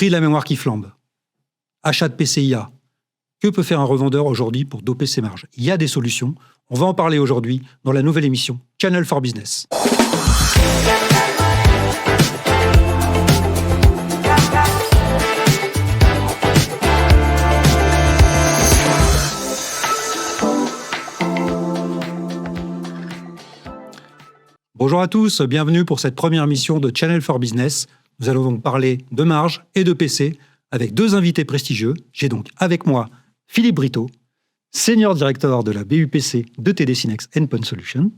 prix de la mémoire qui flambe, achat de PCIA. Que peut faire un revendeur aujourd'hui pour doper ses marges? Il y a des solutions. On va en parler aujourd'hui dans la nouvelle émission Channel for Business. Bonjour à tous, bienvenue pour cette première émission de Channel for Business. Nous allons donc parler de marge et de PC avec deux invités prestigieux. J'ai donc avec moi Philippe Brito, Senior Director de la BUPC de TD SYNNEX Endpoint Solutions.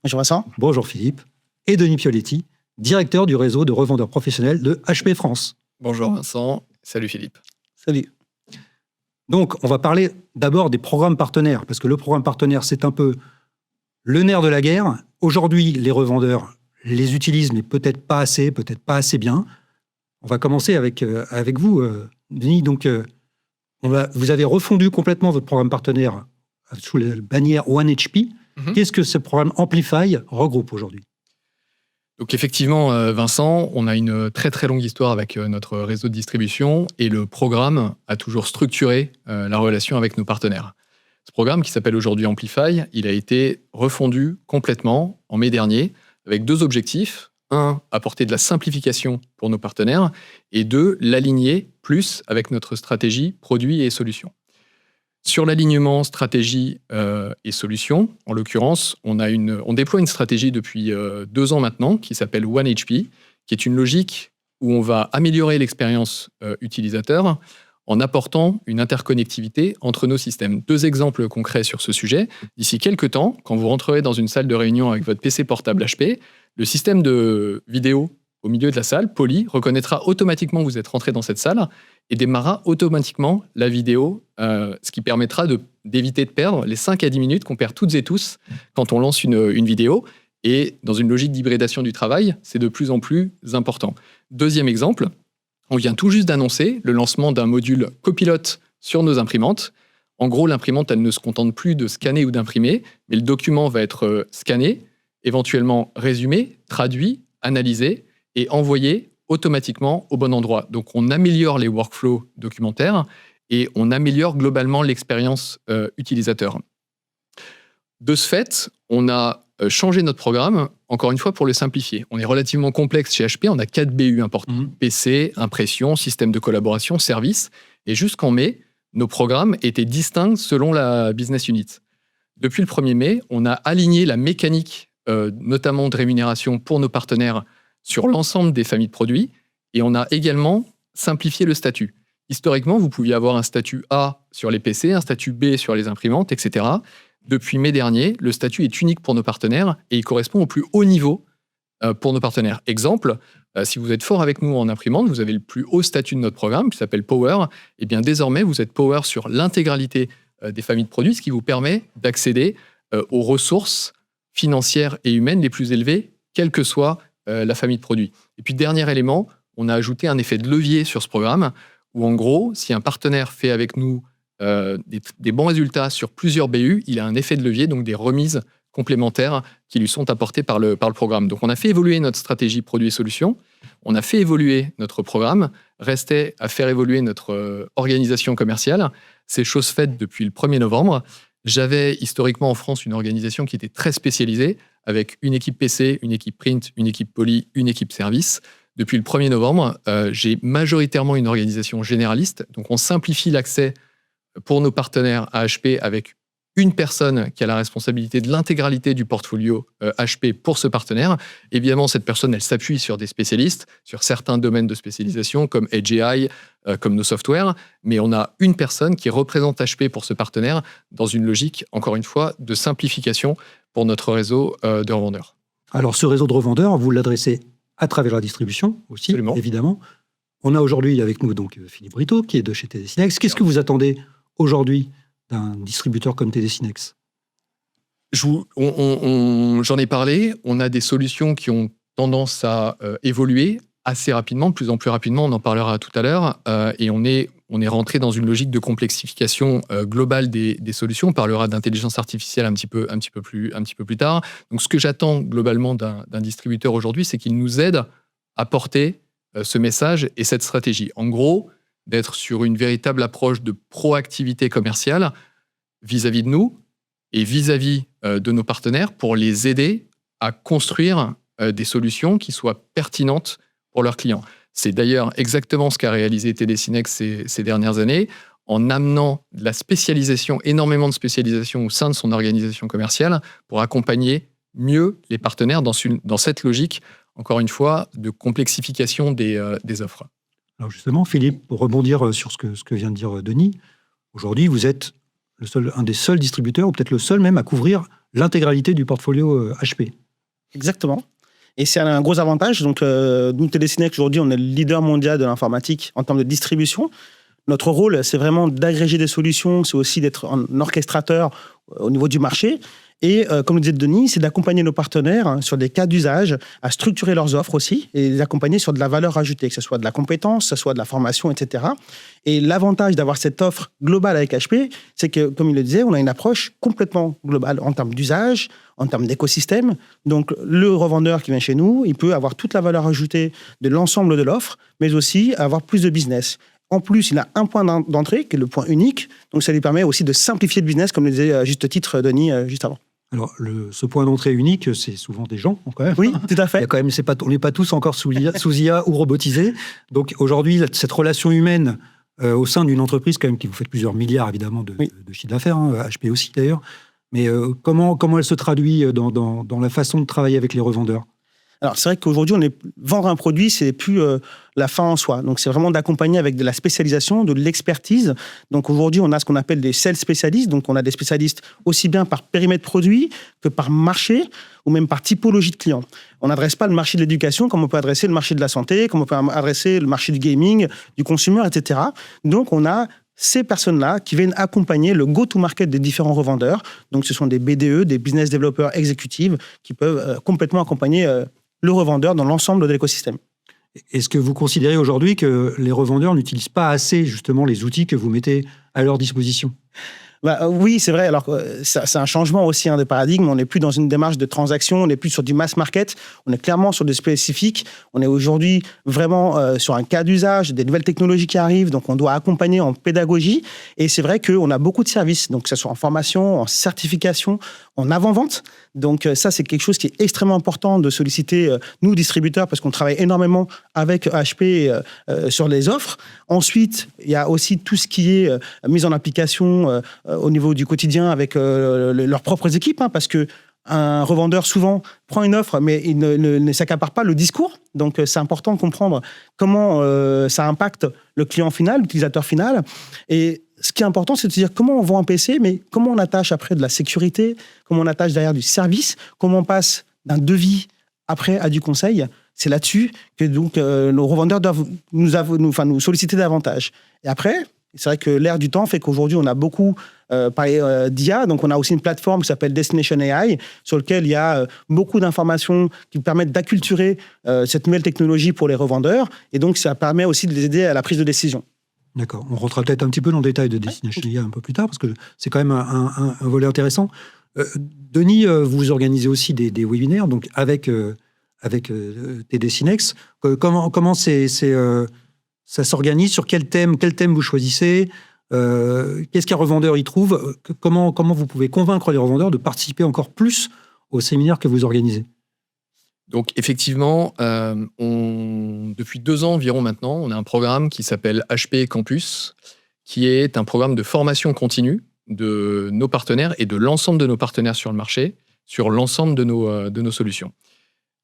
Bonjour Vincent. Bonjour Philippe. Et Denis Pioletti, Directeur du réseau de revendeurs professionnels de HP France. Bonjour Vincent. Salut Philippe. Salut. Donc, on va parler d'abord des programmes partenaires, parce que le programme partenaire, c'est un peu le nerf de la guerre. Aujourd'hui, les revendeurs les utilisent, mais peut-être pas assez bien. On va commencer avec vous, Denis. Donc, vous avez refondu complètement votre programme partenaire sous la bannière OneHP. Qu'est-ce que ce programme Amplify regroupe aujourd'hui? Donc effectivement, Vincent, on a une très très longue histoire avec notre réseau de distribution et le programme a toujours structuré la relation avec nos partenaires. Ce programme qui s'appelle aujourd'hui Amplify, il a été refondu complètement en mai dernier avec deux objectifs. Un, apporter de la simplification pour nos partenaires et deux, l'aligner plus avec notre stratégie produits et solutions. Sur l'alignement stratégie et solutions, en l'occurrence, on déploie une stratégie depuis 2 ans maintenant qui s'appelle OneHP, qui est une logique où on va améliorer l'expérience utilisateur en apportant une interconnectivité entre nos systèmes. 2 exemples concrets sur ce sujet. D'ici quelques temps, quand vous rentrerez dans une salle de réunion avec votre PC portable HP, le système de vidéo au milieu de la salle, Poly, reconnaîtra automatiquement que vous êtes rentré dans cette salle et démarrera automatiquement la vidéo, ce qui permettra d'éviter de perdre les 5 à 10 minutes qu'on perd toutes et tous quand on lance une vidéo. Et dans une logique d'hybridation du travail, c'est de plus en plus important. Deuxième exemple, on vient tout juste d'annoncer le lancement d'un module copilote sur nos imprimantes. En gros, l'imprimante, elle ne se contente plus de scanner ou d'imprimer, mais le document va être scanné, éventuellement résumé, traduit, analysé et envoyé automatiquement au bon endroit. Donc, on améliore les workflows documentaires et on améliore globalement l'expérience utilisateur. De ce fait, on a changé notre programme, encore une fois, pour le simplifier. On est relativement complexe chez HP, on a 4 BU importants. PC, impression, système de collaboration, service. Et jusqu'en mai, nos programmes étaient distincts selon la business unit. Depuis le 1er mai, on a aligné la mécanique, notamment de rémunération pour nos partenaires, sur l'ensemble des familles de produits. Et on a également simplifié le statut. Historiquement, vous pouviez avoir un statut A sur les PC, un statut B sur les imprimantes, etc. Depuis mai dernier, le statut est unique pour nos partenaires et il correspond au plus haut niveau pour nos partenaires. Exemple, si vous êtes fort avec nous en imprimante, vous avez le plus haut statut de notre programme qui s'appelle Power. Et bien désormais, vous êtes Power sur l'intégralité des familles de produits, ce qui vous permet d'accéder aux ressources financières et humaines les plus élevées, quelle que soit la famille de produits. Et puis dernier élément, on a ajouté un effet de levier sur ce programme où en gros, si un partenaire fait avec nous des bons résultats sur plusieurs BU, il a un effet de levier, donc des remises complémentaires qui lui sont apportées par le programme. Donc on a fait évoluer notre stratégie produits et solutions, on a fait évoluer notre programme, restait à faire évoluer notre organisation commerciale. C'est chose faite depuis le 1er novembre. J'avais historiquement en France une organisation qui était très spécialisée, avec une équipe PC, une équipe print, une équipe poly, une équipe service. Depuis le 1er novembre, j'ai majoritairement une organisation généraliste, donc on simplifie l'accès pour nos partenaires à HP avec une personne qui a la responsabilité de l'intégralité du portfolio HP pour ce partenaire. Évidemment, cette personne, elle s'appuie sur des spécialistes, sur certains domaines de spécialisation comme Edge AI, comme nos softwares, mais on a une personne qui représente HP pour ce partenaire dans une logique, encore une fois, de simplification pour notre réseau de revendeurs. Alors, ce réseau de revendeurs, vous l'adressez à travers la distribution aussi, Absolument. Évidemment. On a aujourd'hui avec nous donc Philippe Brito, qui est de chez TD SYNNEX. Qu'est-ce que vous attendez aujourd'hui d'un distributeur comme TD SYNNEX? J'en ai parlé, on a des solutions qui ont tendance à évoluer assez rapidement, de plus en plus rapidement, on en parlera tout à l'heure, et on est rentré dans une logique de complexification globale des solutions. On parlera d'intelligence artificielle un petit peu plus tard. Donc ce que j'attends globalement d'un distributeur aujourd'hui, c'est qu'il nous aide à porter ce message et cette stratégie. En gros, d'être sur une véritable approche de proactivité commerciale vis-à-vis de nous et vis-à-vis de nos partenaires pour les aider à construire des solutions qui soient pertinentes pour leurs clients. C'est d'ailleurs exactement ce qu'a réalisé TD SYNNEX ces dernières années, en amenant de la spécialisation, énormément de spécialisation au sein de son organisation commerciale pour accompagner mieux les partenaires dans cette logique, encore une fois, de complexification des offres. Alors justement, Philippe, pour rebondir sur ce que vient de dire Denis, aujourd'hui, vous êtes un des seuls distributeurs, ou peut-être le seul même, à couvrir l'intégralité du portfolio HP. Exactement. Et c'est un gros avantage. Donc, nous, TD SYNNEX, aujourd'hui, on est le leader mondial de l'informatique en termes de distribution. Notre rôle, c'est vraiment d'agréger des solutions, c'est aussi d'être un orchestrateur au niveau du marché. Et comme le disait Denis, c'est d'accompagner nos partenaires sur des cas d'usage, à structurer leurs offres aussi, et les accompagner sur de la valeur ajoutée, que ce soit de la compétence, que ce soit de la formation, etc. Et l'avantage d'avoir cette offre globale avec HP, c'est que, comme il le disait, on a une approche complètement globale en termes d'usage, en termes d'écosystème. Donc, le revendeur qui vient chez nous, il peut avoir toute la valeur ajoutée de l'ensemble de l'offre, mais aussi avoir plus de business. En plus, il a un point d'entrée, qui est le point unique. Donc, ça lui permet aussi de simplifier le business, comme le disait à juste titre Denis juste avant. Alors, ce point d'entrée unique, c'est souvent des gens, quand même. Oui, tout à fait. Il y a quand même, on n'est pas tous encore sous IA ou robotisés. Donc, aujourd'hui, cette relation humaine au sein d'une entreprise, quand même, qui vous fait plusieurs milliards, évidemment, de chiffre d'affaires, HP aussi, d'ailleurs. Mais comment elle se traduit dans la façon de travailler avec les revendeurs ? Alors, c'est vrai qu'aujourd'hui, vendre un produit, c'est plus la fin en soi. Donc, c'est vraiment d'accompagner avec de la spécialisation, de l'expertise. Donc, aujourd'hui, on a ce qu'on appelle des sales spécialistes. Donc, on a des spécialistes aussi bien par périmètre produit que par marché ou même par typologie de clients. On n'adresse pas le marché de l'éducation comme on peut adresser le marché de la santé, comme on peut adresser le marché du gaming, du consumer, etc. Donc, on a ces personnes-là qui viennent accompagner le go-to-market des différents revendeurs. Donc, ce sont des BDE, des business developers exécutifs qui peuvent complètement accompagner le revendeur dans l'ensemble de l'écosystème. Est-ce que vous considérez aujourd'hui que les revendeurs n'utilisent pas assez justement les outils que vous mettez à leur disposition ? Oui, c'est vrai. Alors, c'est un changement aussi de paradigme. On n'est plus dans une démarche de transaction, on n'est plus sur du mass market, on est clairement sur des spécifiques. On est aujourd'hui vraiment sur un cas d'usage, des nouvelles technologies qui arrivent, donc on doit accompagner en pédagogie. Et c'est vrai qu'on a beaucoup de services, donc que ce soit en formation, en certification, en avant-vente. Donc ça, c'est quelque chose qui est extrêmement important de solliciter, nous, distributeurs, parce qu'on travaille énormément avec HP sur les offres. Ensuite, il y a aussi tout ce qui est mise en application au niveau du quotidien avec leurs propres équipes, parce que un revendeur, souvent, prend une offre, mais il ne s'accapare pas le discours. Donc, c'est important de comprendre comment ça impacte le client final, l'utilisateur final. Et ce qui est important, c'est de se dire comment on vend un PC, mais comment on attache après de la sécurité, comment on attache derrière du service, comment on passe d'un devis après à du conseil. C'est là-dessus que donc, nos revendeurs doivent nous solliciter davantage. Et après, c'est vrai que l'ère du temps fait qu'aujourd'hui, on a beaucoup parlé d'IA. Donc, on a aussi une plateforme qui s'appelle Destination AI, sur laquelle il y a beaucoup d'informations qui permettent d'acculturer cette nouvelle technologie pour les revendeurs. Et donc, ça permet aussi de les aider à la prise de décision. D'accord. On rentrera peut-être un petit peu dans le détail de Destination AI un peu plus tard, parce que c'est quand même un volet intéressant. Denis, vous organisez aussi des webinaires donc avec TD SYNNEX. Comment ça s'organise? Sur quel thème vous choisissez? Qu'est-ce qu'un revendeur y trouve? Comment vous pouvez convaincre les revendeurs de participer encore plus aux séminaires que vous organisez? Donc effectivement, depuis 2 ans environ maintenant, on a un programme qui s'appelle HP Campus, qui est un programme de formation continue de nos partenaires et de l'ensemble de nos partenaires sur le marché, sur l'ensemble de nos solutions.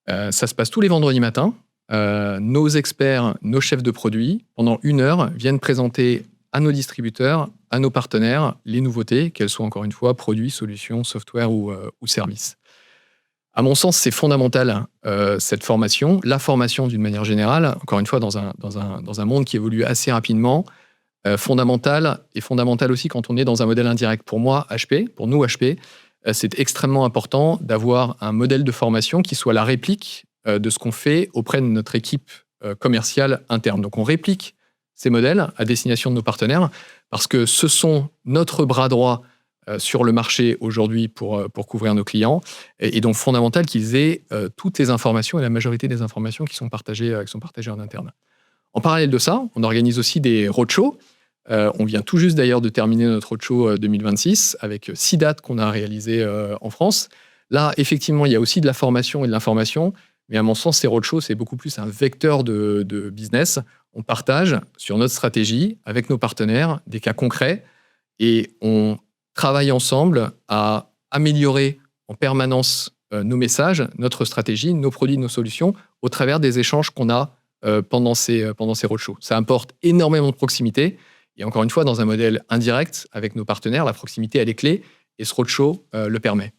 Ça se passe tous les vendredis matins. Nos experts, nos chefs de produits, pendant 1 heure, viennent présenter à nos distributeurs, à nos partenaires, les nouveautés, qu'elles soient encore une fois produits, solutions, software ou services. À mon sens, c'est fondamental, cette formation, la formation d'une manière générale, encore une fois, dans un monde qui évolue assez rapidement, fondamental aussi quand on est dans un modèle indirect. Pour moi, pour nous, HP, c'est extrêmement important d'avoir un modèle de formation qui soit la réplique de ce qu'on fait auprès de notre équipe commerciale interne. Donc, on réplique ces modèles à destination de nos partenaires parce que ce sont notre bras droit sur le marché aujourd'hui pour couvrir nos clients, et donc fondamental qu'ils aient toutes les informations et la majorité des informations qui sont partagées en interne. En parallèle de ça, on organise aussi des roadshows. On vient tout juste d'ailleurs de terminer notre roadshow 2026 avec 6 dates qu'on a réalisées en France. Là, effectivement, il y a aussi de la formation et de l'information, mais à mon sens, ces roadshows, c'est beaucoup plus un vecteur de business. On partage sur notre stratégie avec nos partenaires des cas concrets et on travaille ensemble à améliorer en permanence nos messages, notre stratégie, nos produits, nos solutions au travers des échanges qu'on a pendant ces roadshows. Ça apporte énormément de proximité et encore une fois, dans un modèle indirect avec nos partenaires, la proximité, elle est clé et ce roadshow le permet.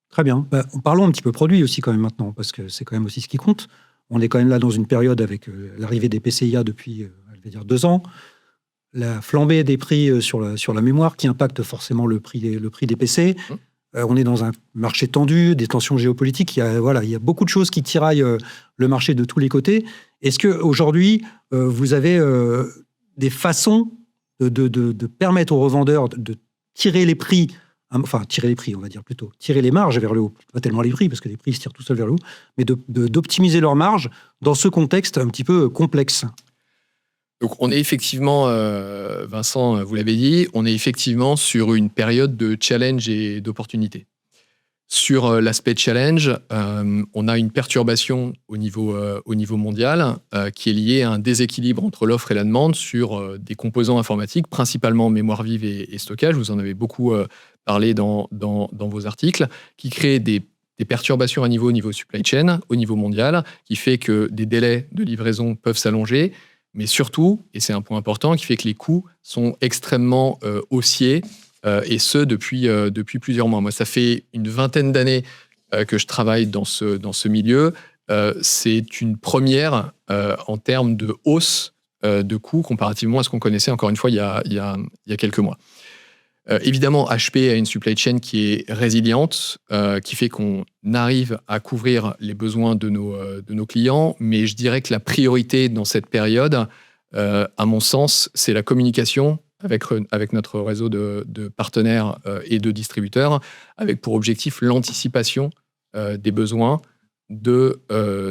Très bien. Parlons un petit peu produit aussi quand même maintenant, parce que c'est quand même aussi ce qui compte. On est quand même là dans une période avec l'arrivée des PCIA depuis, je vais dire, 2 ans, la flambée des prix sur la mémoire qui impacte forcément le prix des PC. On est dans un marché tendu, des tensions géopolitiques. Il y a beaucoup de choses qui tiraillent le marché de tous les côtés. Est-ce qu'aujourd'hui, vous avez des façons de permettre aux revendeurs de tirer les prix, on va dire plutôt, tirer les marges vers le haut, pas tellement les prix, parce que les prix se tirent tout seuls vers le haut, mais d'optimiser leurs marges dans ce contexte un petit peu complexe? Donc on est effectivement, Vincent, vous l'avez dit, on est effectivement sur une période de challenge et d'opportunité. Sur l'aspect challenge, on a une perturbation au niveau mondial qui est liée à un déséquilibre entre l'offre et la demande sur des composants informatiques, principalement mémoire vive et stockage. Vous en avez beaucoup parlé dans vos articles, qui créent des perturbations au niveau supply chain, au niveau mondial, qui fait que des délais de livraison peuvent s'allonger, mais surtout, et c'est un point important, qui fait que les coûts sont extrêmement haussiers, et ce, depuis plusieurs mois. Moi, ça fait une vingtaine d'années que je travaille dans ce milieu. C'est une première en termes de hausse de coûts comparativement à ce qu'on connaissait, encore une fois, il y a quelques mois. Évidemment, HP a une supply chain qui est résiliente, qui fait qu'on arrive à couvrir les besoins de nos clients, mais je dirais que la priorité dans cette période, à mon sens, c'est la communication avec notre réseau de partenaires et de distributeurs, avec pour objectif l'anticipation des besoins de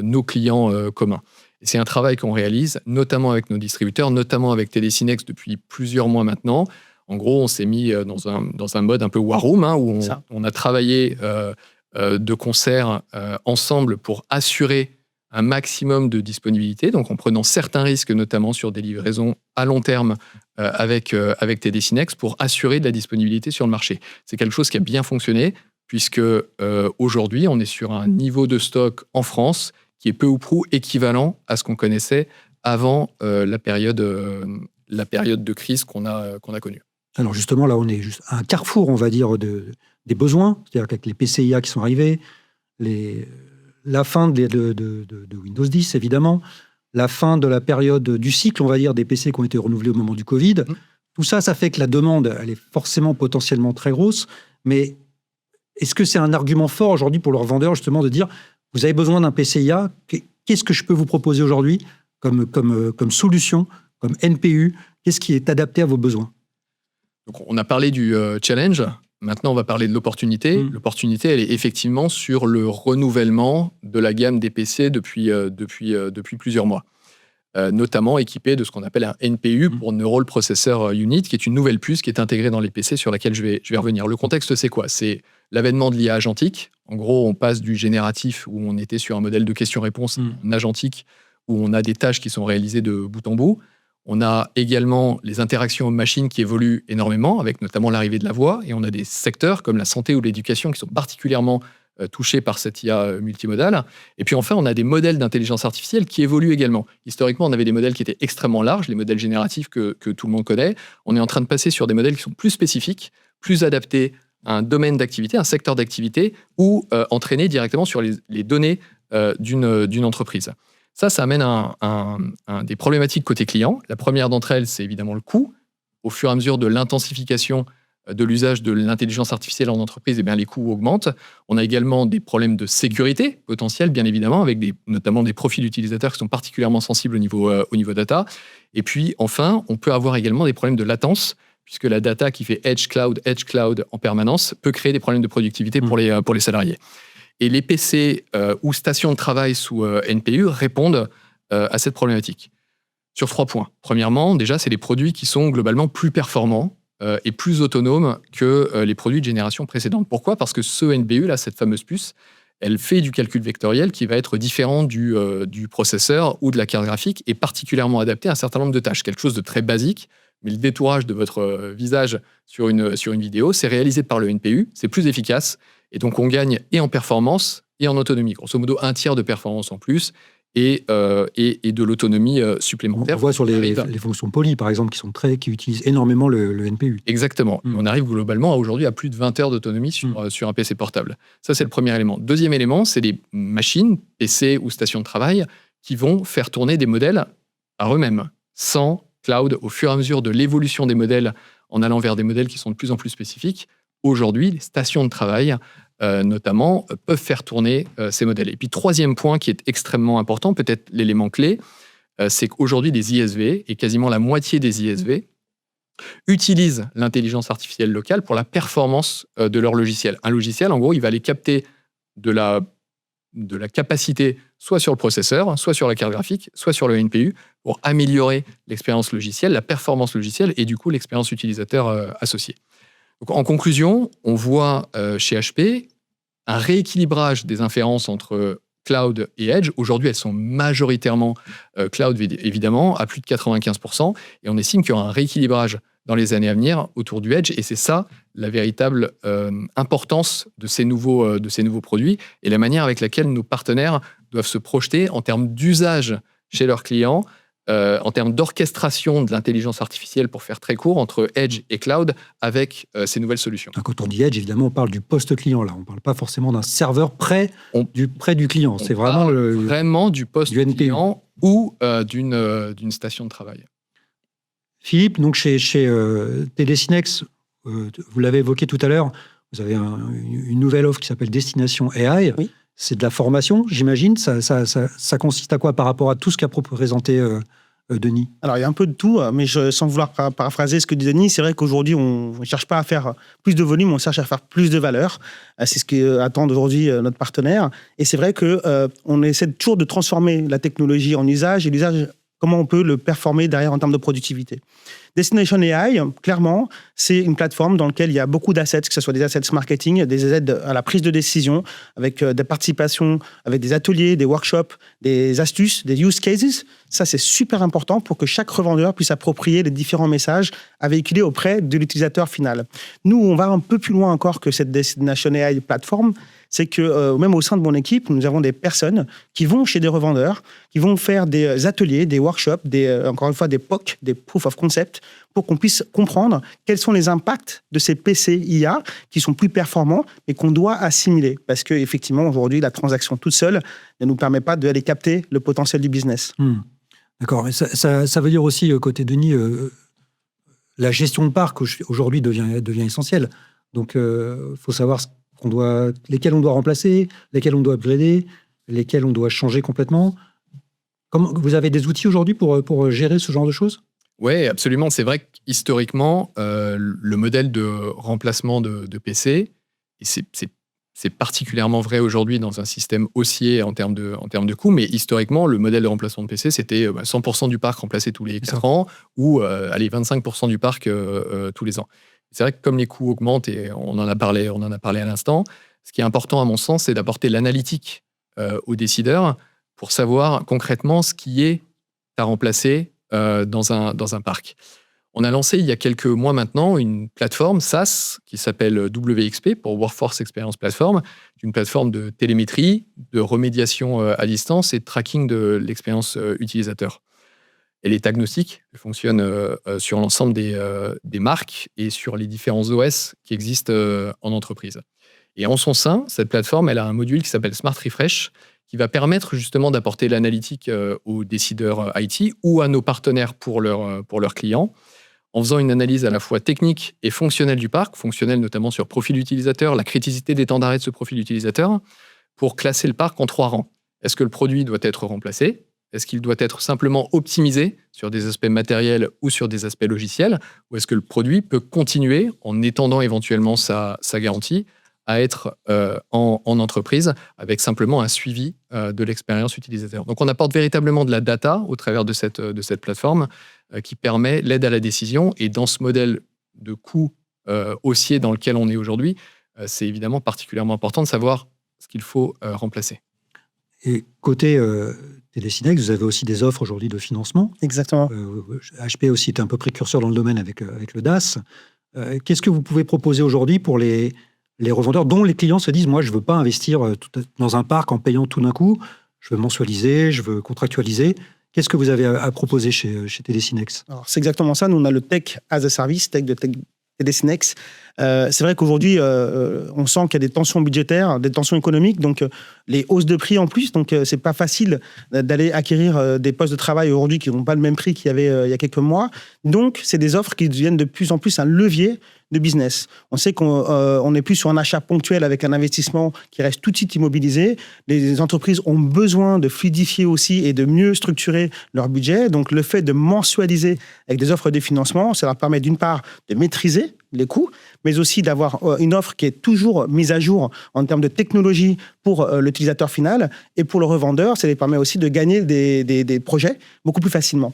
nos clients communs. Et c'est un travail qu'on réalise, notamment avec nos distributeurs, notamment avec Télésinex depuis plusieurs mois maintenant. En gros, on s'est mis dans un mode un peu war room, où on a travaillé de concert ensemble pour assurer un maximum de disponibilité, donc en prenant certains risques, notamment sur des livraisons à long terme avec Télésinex, pour assurer de la disponibilité sur le marché. C'est quelque chose qui a bien fonctionné, puisque aujourd'hui, on est sur un niveau de stock en France qui est peu ou prou équivalent à ce qu'on connaissait avant la période de crise qu'on a connue. Alors justement, là, on est juste à un carrefour, on va dire, des besoins, c'est-à-dire qu'avec les PCIA qui sont arrivés, la fin de Windows 10, évidemment, la fin de la période du cycle, on va dire, des PC qui ont été renouvelés au moment du Covid. Tout ça, ça fait que la demande, elle est forcément potentiellement très grosse, mais est-ce que c'est un argument fort aujourd'hui pour leurs vendeurs, justement, de dire, vous avez besoin d'un PCIA, qu'est-ce que je peux vous proposer aujourd'hui comme solution, comme NPU, qu'est-ce qui est adapté à vos besoins? Donc, on a parlé du challenge. Maintenant, on va parler de l'opportunité. L'opportunité, elle est effectivement sur le renouvellement de la gamme des PC depuis plusieurs mois, notamment équipé de ce qu'on appelle un NPU pour Neural Processor Unit, qui est une nouvelle puce qui est intégrée dans les PC sur laquelle je vais revenir. Le contexte, c'est quoi? C'est l'avènement de l'IA agentique. En gros, on passe du génératif, où on était sur un modèle de questions-réponses, en agentique, où on a des tâches qui sont réalisées de bout en bout. On a également les interactions homme-machine qui évoluent énormément, avec notamment l'arrivée de la voix, et on a des secteurs comme la santé ou l'éducation qui sont particulièrement touchés par cette IA multimodale. Et puis enfin, on a des modèles d'intelligence artificielle qui évoluent également. Historiquement, on avait des modèles qui étaient extrêmement larges, les modèles génératifs que tout le monde connaît. On est en train de passer sur des modèles qui sont plus spécifiques, plus adaptés à un domaine d'activité, un secteur d'activité, ou entraînés directement sur les données d'une entreprise. Ça amène des problématiques côté client. La première d'entre elles, c'est évidemment le coût. Au fur et à mesure de l'intensification de l'usage de l'intelligence artificielle en entreprise, les coûts augmentent. On a également des problèmes de sécurité potentiels, bien évidemment, avec notamment des profils d'utilisateurs qui sont particulièrement sensibles au niveau data. Et puis, enfin, on peut avoir également des problèmes de latence, puisque la data qui fait edge cloud en permanence peut créer des problèmes de productivité pour les salariés. Et les PC ou stations de travail sous NPU répondent à cette problématique. Sur 3 points. Premièrement, déjà, c'est des produits qui sont globalement plus performants et plus autonomes que les produits de génération précédente. Pourquoi ? Parce que ce NPU, là, cette fameuse puce, elle fait du calcul vectoriel qui va être différent du processeur ou de la carte graphique et particulièrement adapté à un certain nombre de tâches. Quelque chose de très basique, mais le détourage de votre visage sur une vidéo, c'est réalisé par le NPU, c'est plus efficace, et donc on gagne et en performance et en autonomie. Grosso modo, 1/3 de performance en plus et de l'autonomie supplémentaire. On voit sur les fonctions poly, par exemple, qui utilisent énormément le NPU. Exactement. On arrive globalement aujourd'hui à plus de 20 heures d'autonomie sur un PC portable. Ça, c'est le premier élément. Deuxième élément, c'est des machines, PC ou stations de travail, qui vont faire tourner des modèles par eux-mêmes, sans cloud, au fur et à mesure de l'évolution des modèles, en allant vers des modèles qui sont de plus en plus spécifiques. Aujourd'hui, les stations de travail, notamment, peuvent faire tourner ces modèles. Et puis, troisième point qui est extrêmement important, peut-être l'élément clé, c'est qu'aujourd'hui, les ISV, et quasiment la moitié des ISV, utilisent l'intelligence artificielle locale pour la performance de leur logiciel. Un logiciel, en gros, il va aller capter de la capacité soit sur le processeur, soit sur la carte graphique, soit sur le NPU, pour améliorer l'expérience logicielle, la performance logicielle et du coup l'expérience utilisateur associée. Donc, en conclusion, on voit chez HP un rééquilibrage des inférences entre cloud et edge. Aujourd'hui, elles sont majoritairement cloud, évidemment, à plus de 95%. Et on estime qu'il y aura un rééquilibrage dans les années à venir autour du edge. Et c'est ça la véritable importance de ces nouveaux produits et la manière avec laquelle nos partenaires doivent se projeter en termes d'usage chez leurs clients, en termes d'orchestration de l'intelligence artificielle, pour faire très court, entre edge et cloud avec ces nouvelles solutions. Quand on dit edge, évidemment, on parle du post-client. Là, on ne parle pas forcément d'un serveur près du client. C'est vraiment vraiment du post-client ou d'une station de travail. Philippe, donc chez TD SYNNEX, vous l'avez évoqué tout à l'heure, vous avez une nouvelle offre qui s'appelle Destination AI. Oui. C'est de la formation, j'imagine. Ça consiste à quoi par rapport à tout ce qu'a présenté Denis ? Alors, il y a un peu de tout, mais sans vouloir paraphraser ce que dit Denis, c'est vrai qu'aujourd'hui, on ne cherche pas à faire plus de volume, on cherche à faire plus de valeur. C'est ce qu'attend aujourd'hui notre partenaire. Et c'est vrai qu'on essaie toujours de transformer la technologie en usage et l'usage, comment on peut le performer derrière en termes de productivité. Destination AI, clairement, c'est une plateforme dans laquelle il y a beaucoup d'assets, que ce soit des assets marketing, des aides à la prise de décision, avec des participations, avec des ateliers, des workshops, des astuces, des use cases. Ça, c'est super important pour que chaque revendeur puisse approprier les différents messages à véhiculer auprès de l'utilisateur final. Nous, on va un peu plus loin encore que cette Destination AI plateforme. C'est que même au sein de mon équipe, nous avons des personnes qui vont chez des revendeurs, qui vont faire des ateliers, des workshops, encore une fois des POC, des Proof of Concept, pour qu'on puisse comprendre quels sont les impacts de ces PC IA qui sont plus performants et qu'on doit assimiler. Parce qu'effectivement, aujourd'hui, la transaction toute seule ne nous permet pas d'aller capter le potentiel du business. D'accord. Et ça veut dire aussi, côté Denis, la gestion de parc aujourd'hui devient essentielle. Donc, il faut savoir lesquels on doit remplacer, lesquels on doit upgrader, lesquels on doit changer complètement. Vous avez des outils aujourd'hui pour gérer ce genre de choses ? Oui, absolument. C'est vrai qu'historiquement, le modèle de remplacement de PC, et c'est particulièrement vrai aujourd'hui dans un système haussier en termes de coûts, mais historiquement, le modèle de remplacement de PC, c'était 100% du parc remplacé tous les 4 ans ou 25% du parc tous les ans. C'est vrai que comme les coûts augmentent, et on en a parlé à l'instant, ce qui est important à mon sens, c'est d'apporter l'analytique aux décideurs pour savoir concrètement ce qui est à remplacer dans un parc. On a lancé il y a quelques mois maintenant une plateforme SaaS qui s'appelle WXP, pour Workforce Experience Platform, une plateforme de télémétrie, de remédiation à distance et de tracking de l'expérience utilisateur. Elle est agnostique, elle fonctionne sur l'ensemble des marques et sur les différents OS qui existent en entreprise. Et en son sein, cette plateforme, elle a un module qui s'appelle Smart Refresh, qui va permettre justement d'apporter l'analytique aux décideurs IT ou à nos partenaires pour leurs clients, en faisant une analyse à la fois technique et fonctionnelle du parc, fonctionnelle notamment sur profil utilisateur, la criticité des temps d'arrêt de ce profil utilisateur, pour classer le parc en 3 rangs. Est-ce que le produit doit être remplacé ? Est-ce qu'il doit être simplement optimisé sur des aspects matériels ou sur des aspects logiciels? Ou est-ce que le produit peut continuer, en étendant éventuellement sa garantie, à être en entreprise avec simplement un suivi de l'expérience utilisateur? Donc, on apporte véritablement de la data au travers de cette plateforme qui permet l'aide à la décision. Et dans ce modèle de coût haussier dans lequel on est aujourd'hui, c'est évidemment particulièrement important de savoir ce qu'il faut remplacer. Et côté Télésinex, vous avez aussi des offres aujourd'hui de financement. Exactement. HP aussi est un peu précurseur dans le domaine avec le DAS. Qu'est-ce que vous pouvez proposer aujourd'hui pour les revendeurs dont les clients se disent « Moi, je ne veux pas investir dans un parc en payant tout d'un coup. Je veux mensualiser, je veux contractualiser. » Qu'est-ce que vous avez à proposer chez Télésinex? Alors, c'est exactement ça. Nous, on a le Tech as a Service, Tech de Télésinex. C'est vrai qu'aujourd'hui, on sent qu'il y a des tensions budgétaires, des tensions économiques, donc les hausses de prix en plus. Donc, c'est pas facile d'aller acquérir des postes de travail aujourd'hui qui n'ont pas le même prix qu'il y avait il y a quelques mois. Donc, c'est des offres qui deviennent de plus en plus un levier de business. On sait qu'on n'est plus sur un achat ponctuel avec un investissement qui reste tout de suite immobilisé. Les entreprises ont besoin de fluidifier aussi et de mieux structurer leur budget. Donc, le fait de mensualiser avec des offres de financement, ça leur permet d'une part de maîtriser les coûts, mais aussi d'avoir une offre qui est toujours mise à jour en termes de technologie pour l'utilisateur final. Et pour le revendeur, ça les permet aussi de gagner des projets beaucoup plus facilement.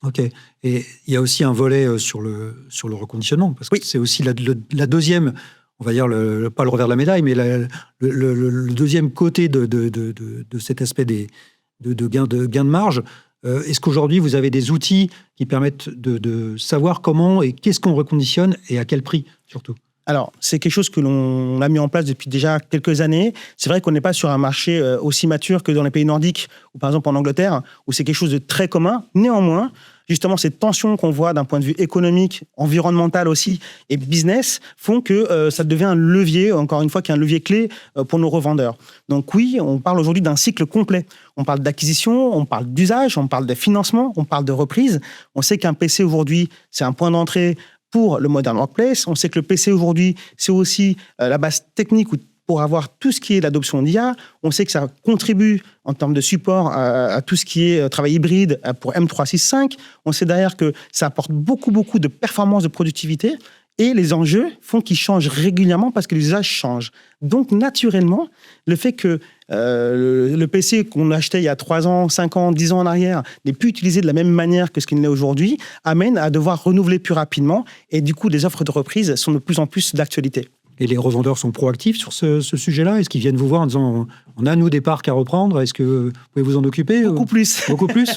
Ok. Et il y a aussi un volet sur le reconditionnement, parce que c'est aussi la deuxième, on va dire, pas le revers de la médaille, mais le deuxième côté de cet aspect de gain de marge. Est-ce qu'aujourd'hui, vous avez des outils qui permettent de savoir comment et qu'est-ce qu'on reconditionne et à quel prix, surtout? Alors, c'est quelque chose que l'on a mis en place depuis déjà quelques années. C'est vrai qu'on n'est pas sur un marché aussi mature que dans les pays nordiques ou par exemple en Angleterre, où c'est quelque chose de très commun. Néanmoins, justement, ces tensions qu'on voit d'un point de vue économique, environnemental aussi, et business, font que ça devient un levier, encore une fois, qui est un levier clé pour nos revendeurs. Donc oui, on parle aujourd'hui d'un cycle complet. On parle d'acquisition, on parle d'usage, on parle de financement, on parle de reprise. On sait qu'un PC aujourd'hui, c'est un point d'entrée pour le Modern Workplace. On sait que le PC aujourd'hui, c'est aussi la base technique pour avoir tout ce qui est l'adoption d'IA. On sait que ça contribue en termes de support à tout ce qui est travail hybride pour M365. On sait derrière que ça apporte beaucoup de performance, de productivité. Et les enjeux font qu'ils changent régulièrement parce que les usages changent. Donc, naturellement, le fait que le PC qu'on achetait il y a 3 ans, 5 ans, 10 ans en arrière n'est plus utilisé de la même manière que ce qu'il l'est aujourd'hui, amène à devoir renouveler plus rapidement. Et du coup, les offres de reprise sont de plus en plus d'actualité. Et les revendeurs sont proactifs sur ce sujet-là? Est-ce qu'ils viennent vous voir en disant on a, nous, des parcs à reprendre? Est-ce que vous pouvez vous en occuper? Beaucoup plus. Beaucoup plus?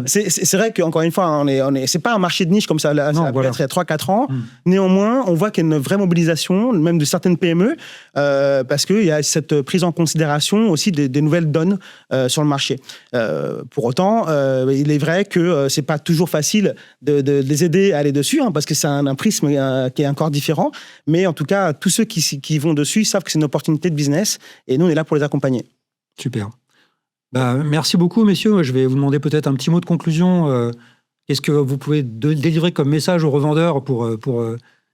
C'est vrai qu'encore une fois, c'est pas un marché de niche comme ça a pu être il y a 3-4 ans. Néanmoins, on voit qu'il y a une vraie mobilisation, même de certaines PME, parce qu'il y a cette prise en considération aussi des nouvelles donnes sur le marché. Pour autant, il est vrai que c'est pas toujours facile de les aider à aller dessus, parce que c'est un prisme qui est encore différent. Mais en tout cas, tous ceux qui vont dessus savent que c'est une opportunité de business et nous, on est là pour les accompagner. Super. Merci beaucoup, messieurs. Je vais vous demander peut-être un petit mot de conclusion. Qu'est-ce que vous pouvez délivrer comme message aux revendeurs pour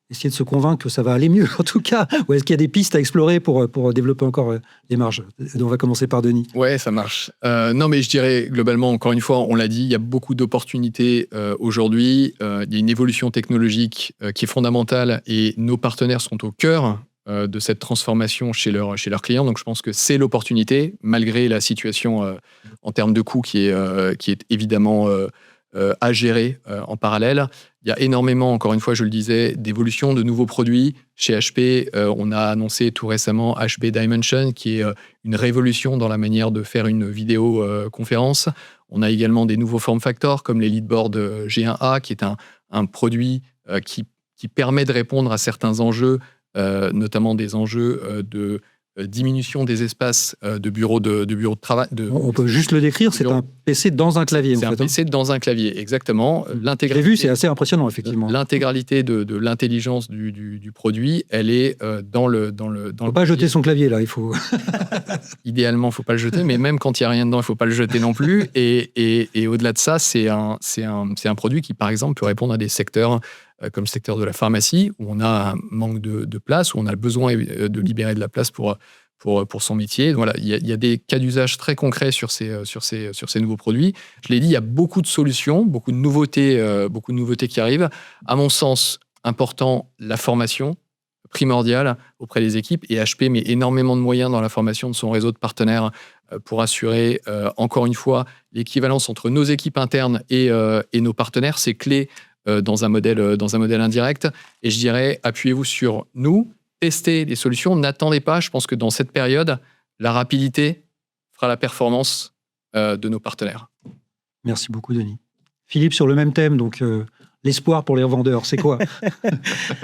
essayer de se convaincre que ça va aller mieux, en tout cas? Ou est-ce qu'il y a des pistes à explorer pour développer encore les marges? On va commencer par Denis. Ouais, ça marche. Non, mais je dirais globalement, encore une fois, on l'a dit, il y a beaucoup d'opportunités aujourd'hui. Il y a une évolution technologique qui est fondamentale et nos partenaires sont au cœur de cette transformation chez leurs clients. Donc, je pense que c'est l'opportunité, malgré la situation en termes de coûts qui est évidemment à gérer en parallèle. Il y a énormément, encore une fois, je le disais, d'évolution de nouveaux produits. Chez HP, on a annoncé tout récemment HP Dimension, qui est une révolution dans la manière de faire une vidéoconférence. On a également des nouveaux form factors, comme les Leadboard G1A, qui est un produit qui permet de répondre à certains enjeux, notamment des enjeux de diminution des espaces de bureaux de travail. On peut juste le décrire, c'est un PC dans un clavier. C'est un PC dans un clavier, exactement. J'ai vu, c'est assez impressionnant, effectivement. L'intégralité de l'intelligence du produit, elle est dans le. Il ne faut pas jeter son clavier, là. Il faut. Idéalement, il ne faut pas le jeter, mais même quand il n'y a rien dedans, il ne faut pas le jeter non plus. Et au-delà de ça, c'est un produit qui, par exemple, peut répondre à des secteurs comme le secteur de la pharmacie, où on a un manque de place, où on a besoin de libérer de la place pour pour son métier. Voilà, il y a des cas d'usage très concrets sur ces nouveaux produits. Je l'ai dit, il y a beaucoup de solutions, beaucoup de nouveautés qui arrivent. À mon sens, important, la formation primordiale auprès des équipes. Et HP met énormément de moyens dans la formation de son réseau de partenaires pour assurer, encore une fois, l'équivalence entre nos équipes internes et nos partenaires. C'est clé dans un modèle indirect. Et je dirais, appuyez-vous sur nous, testez les solutions, n'attendez pas. Je pense que dans cette période, la rapidité fera la performance de nos partenaires. Merci beaucoup, Denis. Philippe, sur le même thème, donc l'espoir pour les revendeurs, c'est quoi?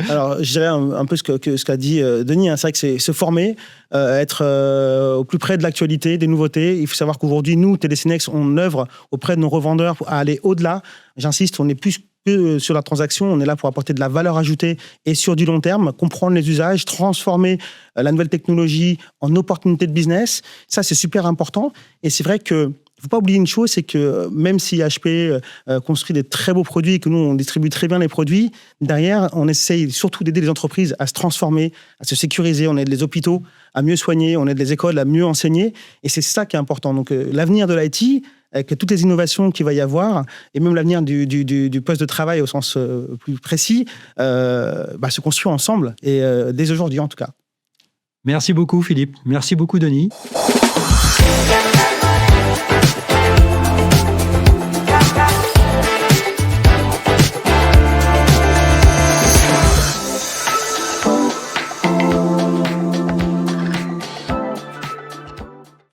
Alors, je dirais un peu ce qu'a dit Denis. C'est vrai que c'est se former, être au plus près de l'actualité, des nouveautés. Il faut savoir qu'aujourd'hui, nous, TD-SYNNEX, on œuvre auprès de nos revendeurs à aller au-delà. J'insiste, on est plus que sur la transaction, on est là pour apporter de la valeur ajoutée et sur du long terme, comprendre les usages, transformer la nouvelle technologie en opportunité de business. Ça, c'est super important. Et c'est vrai que il ne faut pas oublier une chose, c'est que même si HP construit des très beaux produits et que nous, on distribue très bien les produits, derrière, on essaye surtout d'aider les entreprises à se transformer, à se sécuriser. On aide les hôpitaux à mieux soigner, on aide les écoles à mieux enseigner. Et c'est ça qui est important. Donc, l'avenir de l'IT, avec toutes les innovations qu'il va y avoir, et même l'avenir du poste de travail au sens plus précis, se construit ensemble, et dès aujourd'hui en tout cas. Merci beaucoup, Philippe. Merci beaucoup, Denis.